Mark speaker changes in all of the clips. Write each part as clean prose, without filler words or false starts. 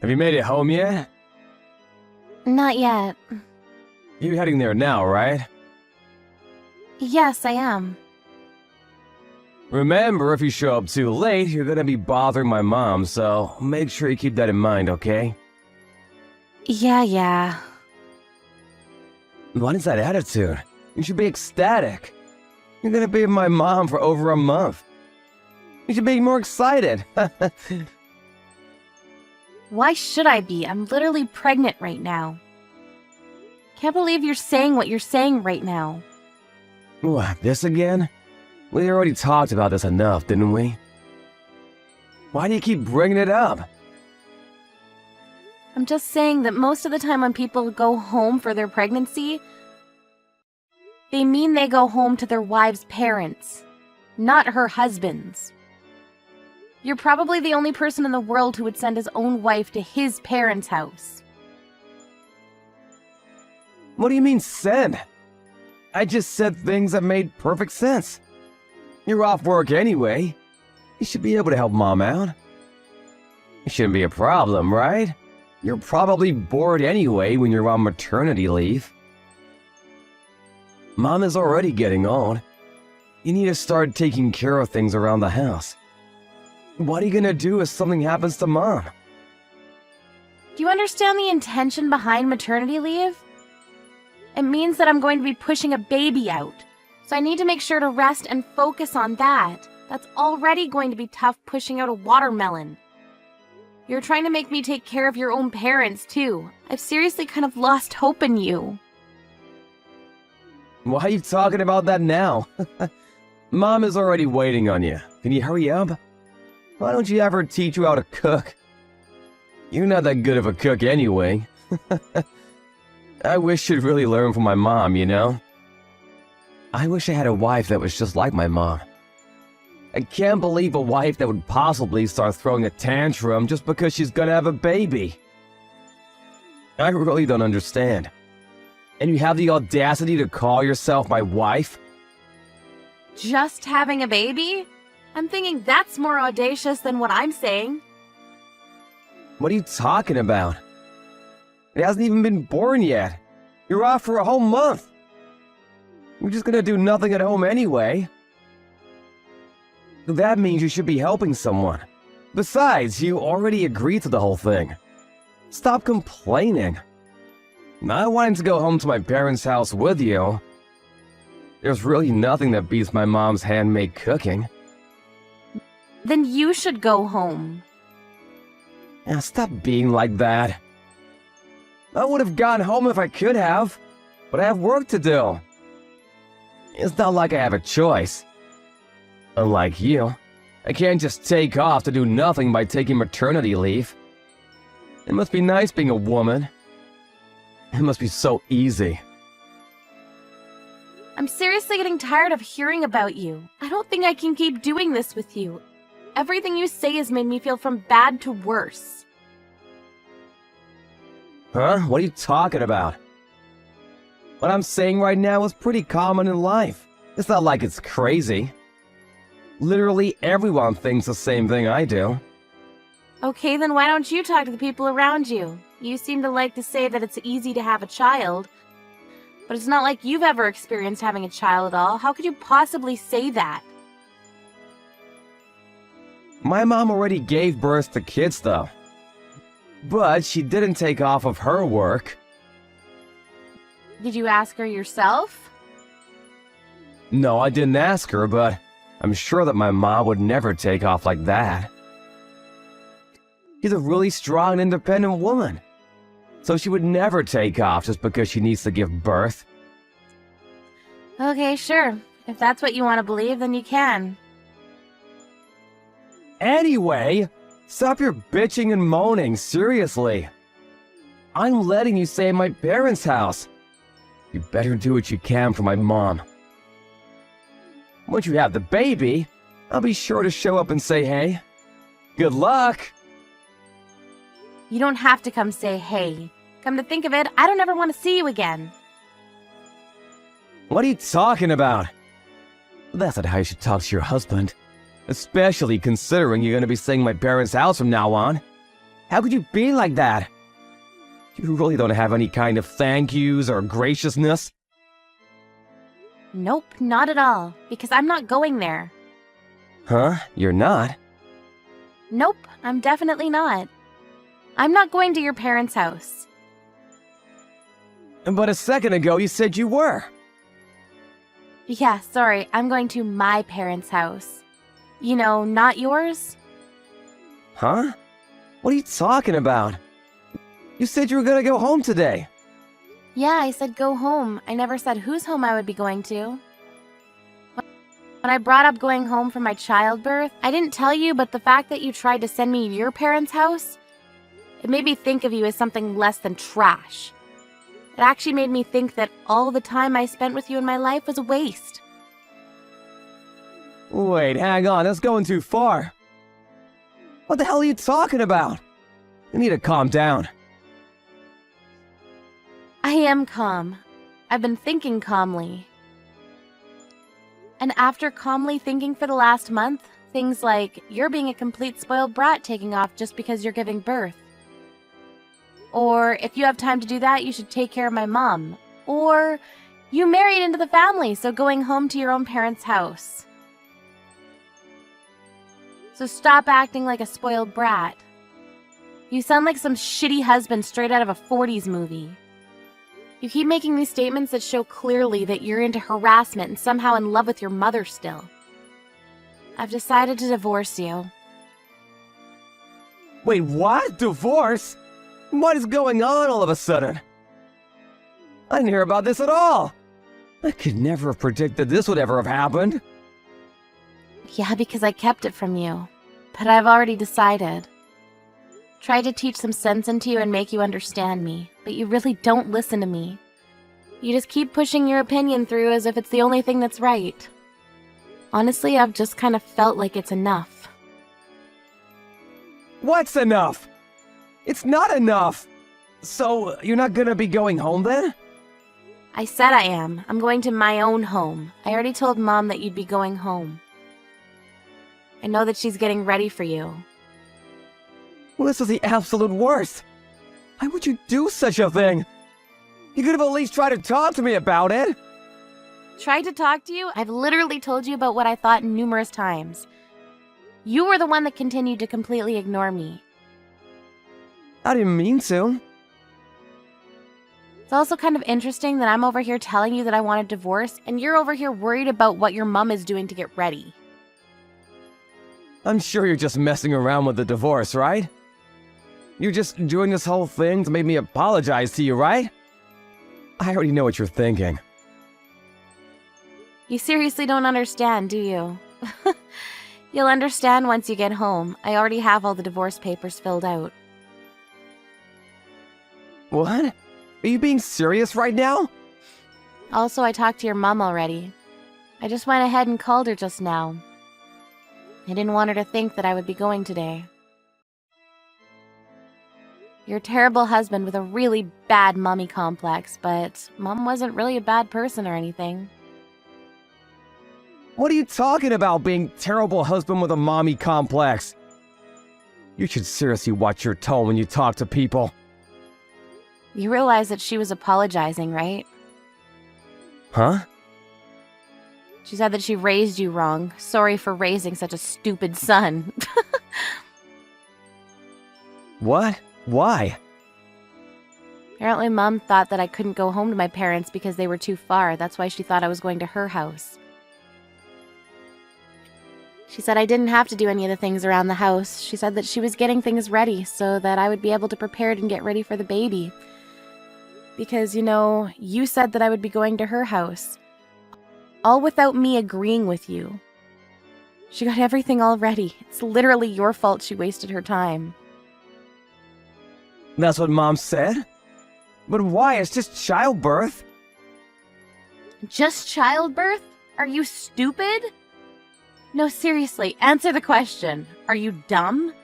Speaker 1: Have you made it home yet?
Speaker 2: Not yet.
Speaker 1: You're heading there now, right?
Speaker 2: Yes, I am.
Speaker 1: Remember, if you show up too late, you're gonna be bothering my mom, so make sure you keep that in mind, okay?
Speaker 2: Yeah.
Speaker 1: What is that attitude? You should be ecstatic. You're gonna be with my mom for over a month. You should be more excited.
Speaker 2: Why should I be? I'm literally pregnant right now. Can't believe you're saying what you're saying right now.
Speaker 1: What, this again? We already talked about this enough, didn't we? Why do you keep bringing it up?
Speaker 2: I'm just saying that most of the time when people go home for their pregnancy, they mean they go home to their wife's parents, not her husband's. You're probably the only person in the world who would send his own wife to his parents' house.
Speaker 1: What do you mean, send? I just said things that made perfect sense. You're off work anyway. You should be able to help Mom out. It shouldn't be a problem, right? You're probably bored anyway when you're on maternity leave. Mom is already getting old. You need to start taking care of things around the house. What are you gonna do if something happens to Mom?
Speaker 2: Do you understand the intention behind maternity leave? It means that I'm going to be pushing a baby out, so I need to make sure to rest and focus on that. That's already going to be tough pushing out a watermelon. You're trying to make me take care of your own parents, too. I've seriously kind of lost hope in you.
Speaker 1: Why are you talking about that now? Mom is already waiting on you. Can you hurry up? Why don't you have her teach you how to cook? You're not that good of a cook anyway. I wish she'd really learn from my mom, you know? I wish I had a wife that was just like my mom. I can't believe a wife that would possibly start throwing a tantrum just because she's gonna have a baby. I really don't understand. And you have the audacity to call yourself my wife?
Speaker 2: Just having a baby? I'm thinking that's more audacious than what I'm saying.
Speaker 1: What are you talking about? It hasn't even been born yet. You're off for a whole month. You're just gonna do nothing at home anyway. That means you should be helping someone. Besides, you already agreed to the whole thing. Stop complaining. I wanted to go home to my parents' house with you. There's really nothing that beats my mom's handmade cooking.
Speaker 2: Then you should go home.
Speaker 1: Now stop being like that. I would have gone home if I could have, but I have work to do. It's not like I have a choice. Unlike you, I can't just take off to do nothing by taking maternity leave. It must be nice being a woman. It must be so easy.
Speaker 2: I'm seriously getting tired of hearing about you. I don't think I can keep doing this with you. Everything you say has made me feel from bad to worse.
Speaker 1: Huh? What are you talking about? What I'm saying right now is pretty common in life. It's not like it's crazy. Literally everyone thinks the same thing I do.
Speaker 2: Okay, then why don't you talk to the people around you? You seem to like to say that it's easy to have a child, but it's not like you've ever experienced having a child at all. How could you possibly say that?
Speaker 1: My mom already gave birth to kids though. But she didn't take off of her work.
Speaker 2: Did you ask her yourself?
Speaker 1: No, I didn't ask her, but I'm sure that my mom would never take off like that. She's a really strong and independent woman. So she would never take off just because she needs to give birth.
Speaker 2: Okay, sure. If that's what you want to believe, then you can.
Speaker 1: Anyway, stop your bitching and moaning, seriously. I'm letting you stay in my parents' house. You better do what you can for my mom. Once you have the baby, I'll be sure to show up and say hey. Good luck!
Speaker 2: You don't have to come say hey. Come to think of it, I don't ever want to see you again.
Speaker 1: What are you talking about? That's not how you should talk to your husband. Especially considering you're going to be staying in my parents' house from now on. How could you be like that? You really don't have any kind of thank yous or graciousness?
Speaker 2: Nope, not at all, because I'm not going there.
Speaker 1: Huh? You're not?
Speaker 2: Nope, I'm definitely not. I'm not going to your parents' house.
Speaker 1: But a second ago you said you were.
Speaker 2: Yeah, sorry, I'm going to my parents' house. You know, not yours?
Speaker 1: Huh? What are you talking about? You said you were gonna go home today.
Speaker 2: Yeah, I said go home. I never said whose home I would be going to. When I brought up going home for my childbirth, I didn't tell you, but the fact that you tried to send me to your parents' house, it made me think of you as something less than trash. It actually made me think that all the time I spent with you in my life was a waste.
Speaker 1: Wait, hang on, that's going too far. What the hell are you talking about? You need to calm down.
Speaker 2: I am calm. I've been thinking calmly. And after calmly thinking for the last month, things like you're being a complete spoiled brat taking off just because you're giving birth. Or if you have time to do that, you should take care of my mom. Or you married into the family, so going home to your own parents' house. So stop acting like a spoiled brat. You sound like some shitty husband straight out of a 40s movie. You keep making these statements that show clearly that you're into harassment and somehow in love with your mother still. I've decided to divorce you.
Speaker 1: Wait, what? Divorce? What is going on all of a sudden? I didn't hear about this at all. I could never have predicted this would ever have happened.
Speaker 2: Yeah, because I kept it from you. But I've already decided. Tried to teach some sense into you and make you understand me, but you really don't listen to me. You just keep pushing your opinion through as if it's the only thing that's right. Honestly, I've just kind of felt like it's enough.
Speaker 1: What's enough? It's not enough. So, you're not gonna be going home then?
Speaker 2: I said I am. I'm going to my own home. I already told Mom that you'd be going home. I know that she's getting ready for you.
Speaker 1: Well, this is the absolute worst. Why would you do such a thing? You could have at least tried to talk to me about it.
Speaker 2: Tried to talk to you? I've literally told you about what I thought numerous times. You were the one that continued to completely ignore me.
Speaker 1: I didn't mean to.
Speaker 2: It's also kind of interesting that I'm over here telling you that I want a divorce, and you're over here worried about what your mom is doing to get ready.
Speaker 1: I'm sure you're just messing around with the divorce, right? You're just doing this whole thing to make me apologize to you, right? I already know what you're thinking.
Speaker 2: You seriously don't understand, do you? You'll understand once you get home. I already have all the divorce papers filled out.
Speaker 1: What? Are you being serious right now?
Speaker 2: Also, I talked to your mom already. I just went ahead and called her just now. I didn't want her to think that I would be going today. You're a terrible husband with a really bad mommy complex, but Mom wasn't really a bad person or anything.
Speaker 1: What are you talking about, being terrible husband with a mommy complex? You should seriously watch your tone when you talk to people.
Speaker 2: You realize that she was apologizing, right?
Speaker 1: Huh?
Speaker 2: She said that she raised you wrong. Sorry for raising such a stupid son.
Speaker 1: What? Why?
Speaker 2: Apparently Mom thought that I couldn't go home to my parents because they were too far. That's why she thought I was going to her house. She said I didn't have to do any of the things around the house. She said that she was getting things ready so that I would be able to prepare it and get ready for the baby. Because, you know, you said that I would be going to her house. All without me agreeing with you. She got everything all ready. It's literally your fault she wasted her time.
Speaker 1: That's what Mom said? But why? It's just childbirth.
Speaker 2: Just childbirth? Are you stupid? No, seriously, answer the question. Are you dumb?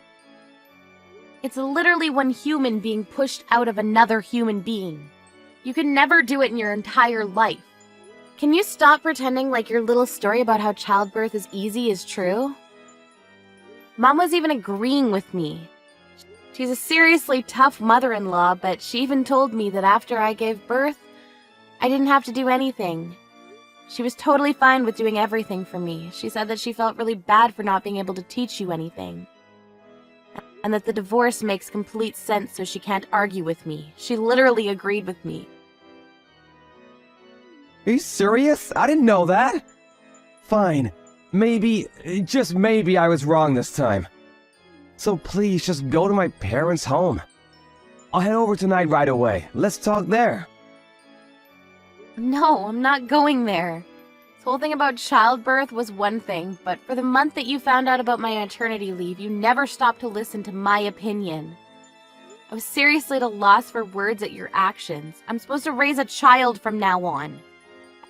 Speaker 2: It's literally one human being pushed out of another human being. You can never do it in your entire life. Can you stop pretending like your little story about how childbirth is easy is true? Mom was even agreeing with me. She's a seriously tough mother-in-law, but she even told me that after I gave birth, I didn't have to do anything. She was totally fine with doing everything for me. She said that she felt really bad for not being able to teach you anything. And that the divorce makes complete sense, so she can't argue with me. She literally agreed with me.
Speaker 1: Are you serious? I didn't know that. Fine. Maybe, just maybe I was wrong this time. So please just go to my parents' home. I'll head over tonight right away. Let's talk there.
Speaker 2: No, I'm not going there. This whole thing about childbirth was one thing, but for the month that you found out about my maternity leave, you never stopped to listen to my opinion. I was seriously at a loss for words at your actions. I'm supposed to raise a child from now on.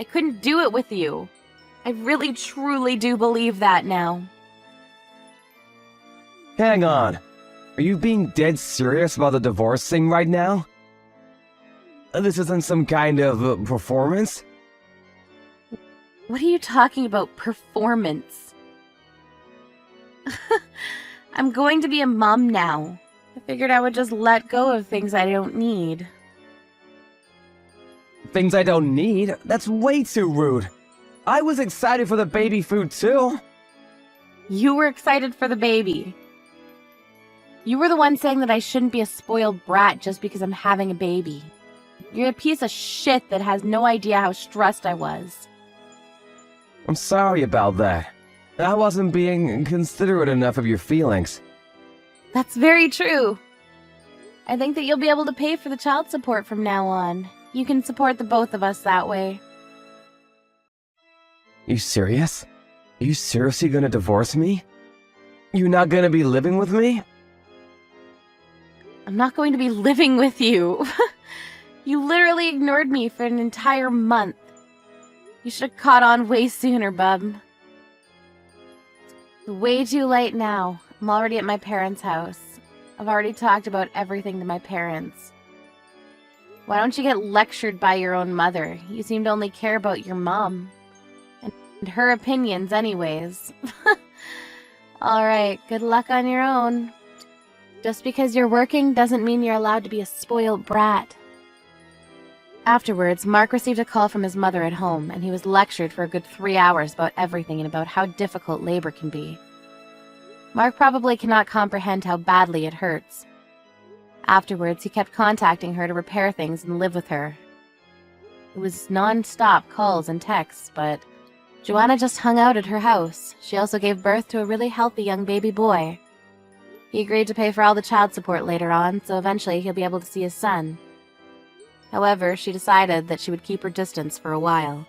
Speaker 2: I couldn't do it with you. I really, truly do believe that now.
Speaker 1: Hang on. Are you being dead serious about the divorce thing right now? This isn't some kind of performance?
Speaker 2: What are you talking about, performance? I'm going to be a mom now. I figured I would just let go of things I don't need.
Speaker 1: Things I don't need? That's way too rude. I was excited for the baby food too.
Speaker 2: You were excited for the baby. You were the one saying that I shouldn't be a spoiled brat just because I'm having a baby. You're a piece of shit that has no idea how stressed I was.
Speaker 1: I'm sorry about that. I wasn't being considerate enough of your feelings.
Speaker 2: That's very true. I think that you'll be able to pay for the child support from now on. You can support the both of us that way.
Speaker 1: You serious? Are you seriously gonna divorce me? You not gonna be living with me?
Speaker 2: I'm not going to be living with you. You literally ignored me for an entire month. You should have caught on way sooner, bub. It's way too late now. I'm already at my parents' house. I've already talked about everything to my parents. Why don't you get lectured by your own mother? You seem to only care about your mom. And her opinions anyways. Alright, good luck on your own. Just because you're working doesn't mean you're allowed to be a spoiled brat. Afterwards, Mark received a call from his mother at home, and he was lectured for a good 3 hours about everything and about how difficult labor can be. Mark probably cannot comprehend how badly it hurts. Afterwards, he kept contacting her to repair things and live with her. It was non-stop calls and texts, but Joanna just hung out at her house. She also gave birth to a really healthy young baby boy. He agreed to pay for all the child support later on, so eventually he'll be able to see his son. However, she decided that she would keep her distance for a while.